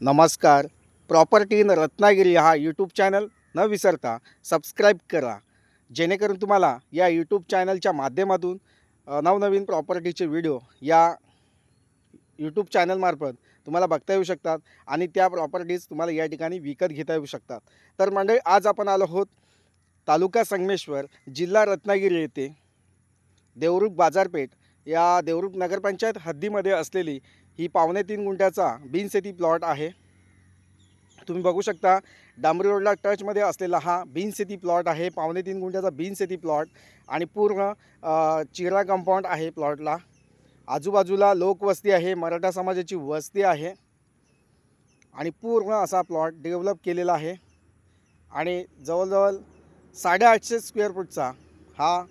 नमस्कार. Property in Ratnagiri हा YouTube channel न विसरता सबस्क्राईब करा, जेणेकरून तुम्हाला या यूट्यूब चॅनलच्या माध्यमातून नवनवीन प्रॉपर्टीचे व्हिडिओ या यूट्यूब चॅनलमार्फत तुम्हाला बघता येऊ शकतात आणि त्या प्रॉपर्टीज तुम्हाला या ठिकाणी विकत घेता येऊ शकतात. तर मंडळी, आज आपण आलो आहोत तालुका संगमेश्वर, जिल्हा रत्नागिरी येथे देवरुख बाजारपेठ या देवरुख नगरपंचायत हद्दीमध्ये असलेली ही 3.25 गुंठ्याचा बिनशेती प्लॉट आहे. तुम्ही बघू शकता, डांबरी रोडला टचमध्ये असलेला हा बिनशेती प्लॉट आहे. 3.25 गुंठ्याचा बिनशेती प्लॉट आणि पूर्ण चिरा कंपाऊंड आहे प्लॉटला. आजूबाजूला लोकवस्ती आहे, मराठा समाजाची वस्ती आहे आणि पूर्ण असा प्लॉट डेव्हलप केलेला आहे. आणि जवळजवळ 850 स्क्वेअर फूटचा हा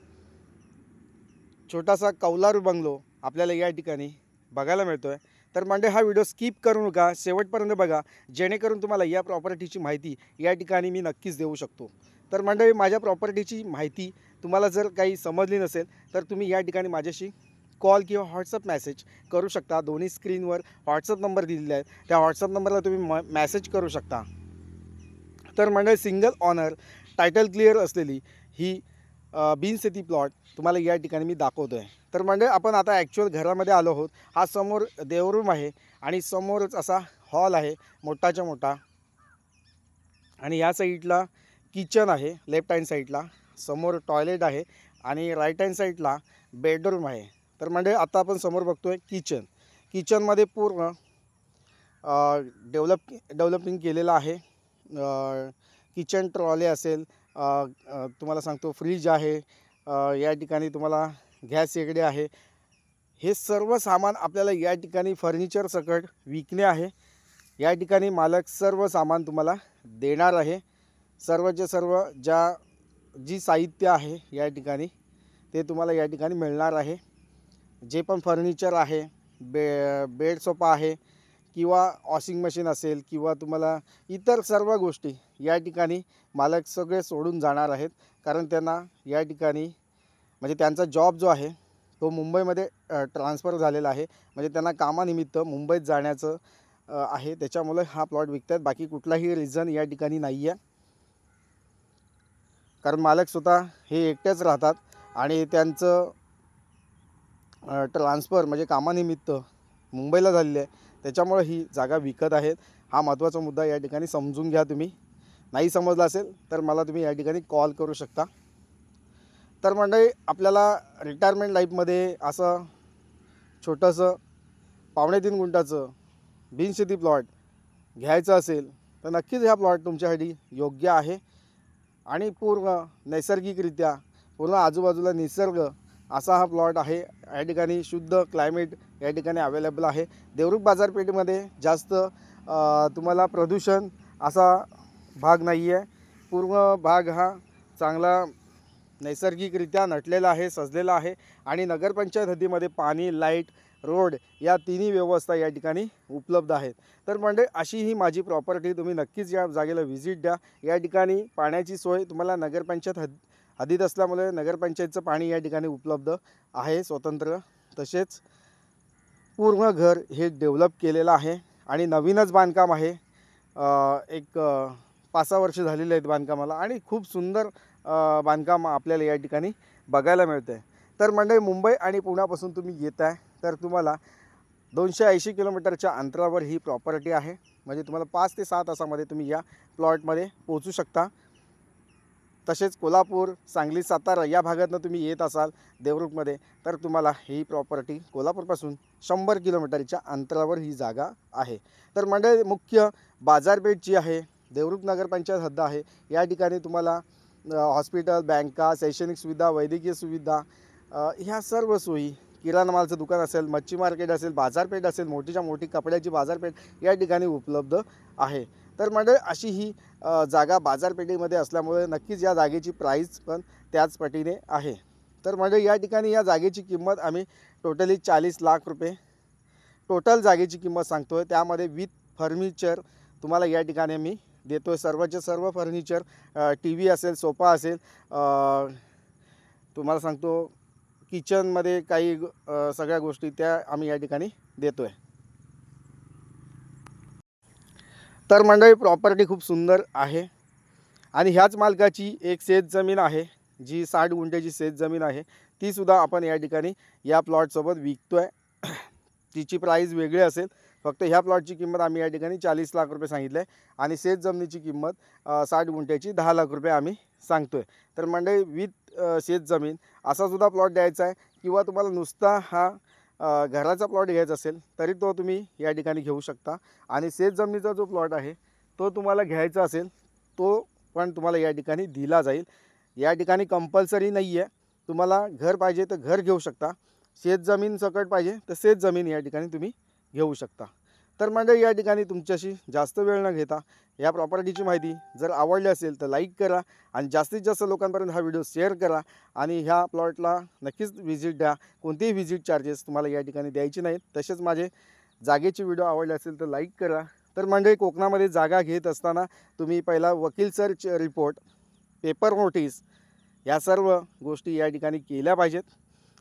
छोटासा कौलारू बंगलो आपल्याला या ठिकाणी बघायला मिळतो आहे. तर म्हणजे हा व्हिडिओ स्किप करू नका, शेवटपर्यंत बघा, जेणेकरून तुम्हाला या प्रॉपर्टीची माहिती या ठिकाणी मी नक्कीच देऊ शकतो. तर म्हणजे माझ्या प्रॉपर्टीची माहिती तुम्हाला जर काही समजली नसेल तर तुम्ही या ठिकाणी माझ्याशी कॉल किंवा व्हॉट्सअप मेसेज करू शकता. दोन्ही स्क्रीनवर व्हॉट्सअप नंबर दिलेला आहे, त्या व्हॉट्सअप नंबरला तुम्ही मेसेज करू शकता. तर म्हणजे सिंगल ऑनर टायटल क्लिअर असलेली ही बिनशेती प्लॉट तुम्हाला या ठिकाणी मी दाखवतो आहे. तर म्हणजे आपण आता ॲक्च्युअल घरामध्ये आलो आहोत. हा समोर देवरूम आहे आणि समोरच असा हॉल आहे मोठाच्या मोठा, आणि या साईडला किचन आहे. लेफ्ट हँड साईडला समोर टॉयलेट आहे आणि राईट हँड साईडला बेडरूम आहे. तर म्हणजे आता आपण समोर बघतो आहे किचनमध्ये पूर्ण डेव्हलपिंग केलेलं आहे. किचन ट्रॉले असेल, तुम्हाला सांगतो फ्रीज आहे, या ठिकाणी तुम्हाला गॅस शेगडी आहे. हे सर्व सामान आपल्याला या ठिकाणी फर्निचर सकट विकणे आहे. या ठिकाणी मालक सर्व सामान तुम्हाला देणार आहे. सर्वचे सर्व जी साहित्य आहे या ठिकाणी ते तुम्हाला या ठिकाणी मिळणार आहे. जे पण फर्निचर आहे, बेड सोफा आहे किंवा वॉशिंग मशीन असेल किंवा तुम्हाला इतर सर्व गोष्टी या ठिकाणी मालक सगळे सोडून जाणार आहेत. कारण त्यांना या ठिकाणी म्हणजे त्यांचा जॉब जो आहे तो मुंबईमध्ये ट्रान्सफर झालेला आहे. म्हणजे त्यांना कामानिमित्त मुंबईत जाण्याचं आहे, त्याच्यामुळे हा प्लॉट विकतात. बाकी कुठलाही रिझन या ठिकाणी नाही आहे. कारण मालक स्वतः हे एकटेच राहतात आणि त्यांचं ट्रान्सफर म्हणजे कामानिमित्त मुंबईला झालेले आहे, त्याच्यामुळे ही जागा विकत आहेत. हा महत्त्वाचा मुद्दा या ठिकाणी समजून घ्या. तुम्ही नाही समजला असेल तर मला तुम्ही या ठिकाणी कॉल करू शकता. तर मंडळी, आपल्याला रिटायरमेंट लाईफमध्ये असं छोटंसं 3.25 गुंठाचं बिनशेती प्लॉट घ्यायचं असेल तर नक्कीच हा प्लॉट तुमच्यासाठी योग्य आहे. आणि पूर्ण नैसर्गिकरित्या पूर्ण आजूबाजूला निसर्ग असा हा प्लॉट आहे. या ठिकाणी शुद्ध क्लायमेट या ठिकाणी अवेलेबल आहे. देवरुख बाजारपेठेमध्ये जास्त तुम्हाला प्रदूषण असा भाग नाही आहे. पूर्ण भाग हा चांगला नैसर्गिकरित्या नटलेला आहे, सजलेला आहे. आणि नगरपंचायत हद्दीमध्ये पाणी, लाईट, रोड या तिन्ही व्यवस्था या ठिकाणी उपलब्ध आहेत. तर म्हणजे अशी ही माझी प्रॉपर्टी, तुम्ही नक्कीच या जागेला व्हिजिट द्या. या ठिकाणी पाण्याची सोय तुम्हाला नगरपंचायत हद्दीत असल्यामुळे नगरपंचायतचं पाणी या ठिकाणी उपलब्ध आहे स्वतंत्र. तसेच पूर्ण घर हे डेव्हलप केलेलं आहे आणि नवीनच बांधकाम आहे. एक 5-6 वर्ष झालेले आहेत बांधकामाला आणि खूप सुंदर बांधकाम आपल्याला या ठिकाणी बघायला मिळतं आहे. तर म्हणजे मुंबई आणि पुण्यापासून तुम्ही येत आहे तर तुम्हाला 280 किलोमीटरच्या अंतरावर ही प्रॉपर्टी आहे. म्हणजे तुम्हाला 5 ते 6 तासामध्ये तुम्ही या प्लॉटमध्ये पोहोचू शकता. तसेच कोल्हापूर, सांगली, सातारा या भागातून तुम्ही येत असाल देवरुखमध्ये तर तुम्हाला ही प्रॉपर्टी कोल्हापूरपासून 100 किलोमीटरच्या अंतरावर ही जागा आहे. तर म्हणजे मुख्य बाजारपेठ जी आहे देवरुख नगरपंचायत हद्द आहे. या ठिकाणी तुम्हाला हॉस्पिटल, बँका, शैक्षणिक सुविधा, वैद्यकीय सुविधा, ह्या सर्व सोयी, किराणा मालाचं दुकान असेल, मच्छी मार्केट असेल, बाजारपेठ असेल, मोठीच्या मोठी कपड्याची बाजारपेठ या ठिकाणी उपलब्ध आहे. तर म्हणजे अशी ही जागा बाजारपेठेमध्ये असल्यामुळे नक्कीच या जागेची प्राईस पण त्याच पटीने आहे. तर म्हणजे या ठिकाणी या जागेची किंमत आम्ही टोटली 40 लाख रुपये टोटल जागेची किंमत सांगतो आहे. त्यामध्ये विथ फर्निचर तुम्हाला या ठिकाणी मी देतो आहे. सर्वचे सर्व फर्निचर, टी व्ही असेल, सोफा असेल, तुम्हाला सांगतो किचनमध्ये काही सगळ्या गोष्टी त्या आम्ही या ठिकाणी देतो आहे. तर मंडळी प्रॉपर्टी खूप सुंदर आहे आणि ह्याच मालकाची एक शेत जमीन आहे, जी 60 गुंठ्याची शेत जमीन आहे, तीसुद्धा आपण या ठिकाणी या प्लॉटसोबत विकतो आहे. तिची प्राईस वेगळी असेल. फक्त ह्या प्लॉटची किंमत आम्ही या ठिकाणी 40 लाख रुपये सांगितलं आहे आणि शेत जमिनीची किंमत 60 गुंठ्याची 10 लाख रुपये आम्ही सांगतो आहे. तर मंडळी विथ शेत जमीन असासुद्धा प्लॉट द्यायचा आहे किंवा तुम्हाला नुसता हा घराचा प्लॉट घ्यायचा असेल तरी तो तुम्ही या ठिकाणी घेऊ शकता. आणि शेत जमिनीचा जो प्लॉट आहे तो तुम्हाला घ्यायचा असेल तो पण तुम्हाला या ठिकाणी दिला जाईल. या ठिकाणी कंपल्सरी नाही आहे, तुम्हाला घर पाहिजे तर घर घेऊ शकता, शेत जमीन सकट पाहिजे तर शेत जमीन या ठिकाणी तुम्ही घेऊ शकता. तर मंडळी या ठिकाणी तुमच्याशी जास्त वेळ न घेता या प्रॉपर्टीची माहिती जर आवडली असेल तर लाईक करा आणि जास्तीत जास्त लोकांपर्यंत हा व्हिडिओ शेअर करा आणि ह्या प्लॉटला नक्कीच व्हिजिट द्या. कोणतेही व्हिजिट चार्जेस तुम्हाला या ठिकाणी द्यायचे नाहीत. तसेच माझे जागेचे व्हिडिओ आवडले असेल तर लाईक करा. तर मंडळी कोकणामध्ये जागा घेत असताना तुम्ही पहिला वकील सर्च रिपोर्ट, पेपर नोटीस या सर्व गोष्टी या ठिकाणी केल्या पाहिजेत,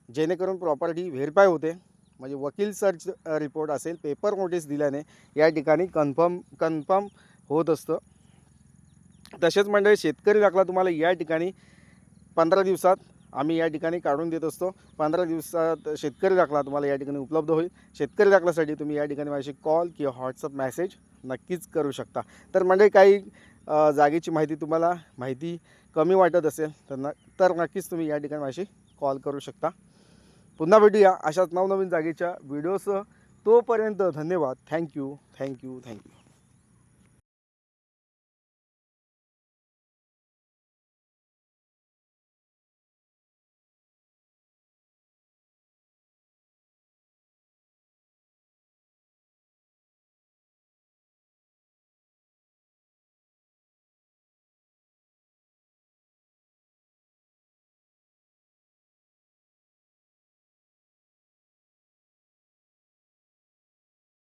जेणेकरून प्रॉपर्टी व्हेरीफाय होते. म्हणजे वकील सर्च रिपोर्ट असेल, पेपर नोटीस दिल्याने या ठिकाणी कन्फर्म होत असतं. तसेच मंडळी शेतकरी दाखला तुम्हाला या ठिकाणी 15 दिवसात आम्ही या ठिकाणी काढून देत असतो. 15 दिवसात शेतकरी दाखला तुम्हाला या ठिकाणी उपलब्ध होईल. शेतकरी दाखल्यासाठी तुम्ही या ठिकाणी माझी कॉल किंवा व्हॉट्सअप मेसेज नक्कीच करू शकता. तर मंडळी काही जागेची तुम्हाला माहिती कमी वाटत असेल तर नक्कीच तुम्ही या ठिकाणी माझी कॉल करू शकता. पुन्हा भेटूया अशाच नवनवीन जागेच्या व्हिडिओसह. तोपर्यंत धन्यवाद. थँक्यू.